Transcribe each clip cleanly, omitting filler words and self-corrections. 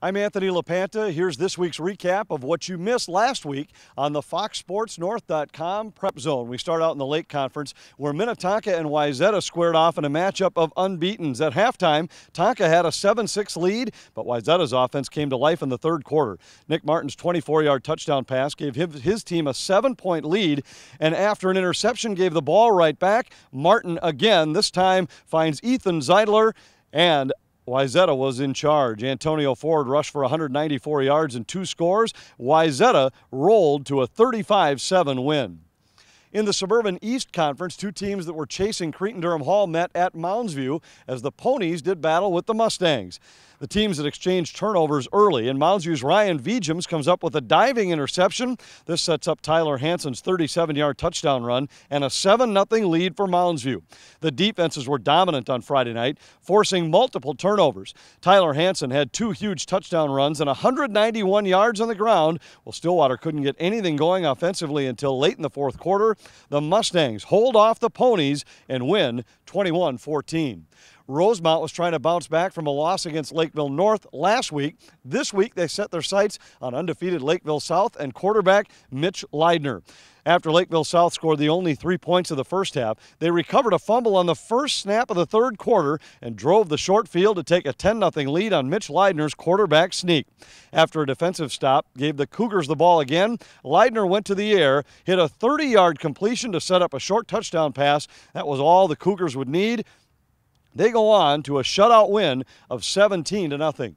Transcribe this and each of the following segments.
I'm Anthony LaPlanta. Here's this week's recap of what you missed last week on the FoxSportsNorth.com Prep Zone. We start out in the Lake Conference where Minnetonka and Wayzata squared off in a matchup of unbeatens. At halftime, Tonka had a 7-6 lead, but Wayzata's offense came to life in the third quarter. Nick Martin's 24-yard touchdown pass gave his team a 7-point lead, and after an interception gave the ball right back. Martin again, this time finds Ethan Zeidler, and Wayzata was in charge. Antonio Ford rushed for 194 yards and 2 scores. Wayzata rolled to a 35-7 win. In the Suburban East Conference, 2 teams that were chasing Cretin-Durham Hall met at Mounds View as the Ponies did battle with the Mustangs. The teams that exchanged turnovers early, and Mounds View's Ryan Veegems comes up with a diving interception. This sets up Tyler Hansen's 37-yard touchdown run and a 7-0 lead for Mounds View. The defenses were dominant on Friday night, forcing multiple turnovers. Tyler Hansen had 2 huge touchdown runs and 191 yards on the ground. Well, Stillwater couldn't get anything going offensively until late in the fourth quarter. The Mustangs hold off the Ponies and win 21-14. Rosemount was trying to bounce back from a loss against Lakeville North last week. This week, they set their sights on undefeated Lakeville South and quarterback Mitch Leidner. After Lakeville South scored the only 3 points of the first half, they recovered a fumble on the first snap of the third quarter and drove the short field to take a 10-0 lead on Mitch Leidner's quarterback sneak. After a defensive stop gave the Cougars the ball again, Leidner went to the air, hit a 30-yard completion to set up a short touchdown pass. That was all the Cougars would need. They go on to a shutout win of 17-0.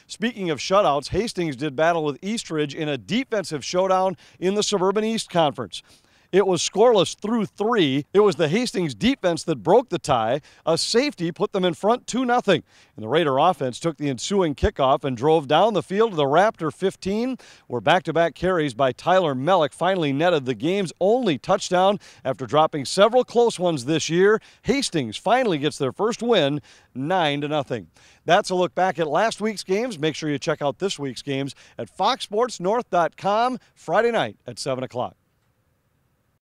Speaking of shutouts, Hastings did battle with Eastridge in a defensive showdown in the Suburban East Conference. It was scoreless through 3. It was the Hastings defense that broke the tie. A safety put them in front 2-0. And the Raider offense took the ensuing kickoff and drove down the field to the Raptor 15, where back-to-back carries by Tyler Mellick finally netted the game's only touchdown. After dropping several close ones this year, Hastings finally gets their first win, 9-0. That's a look back at last week's games. Make sure you check out this week's games at FoxSportsNorth.com Friday night at 7 o'clock.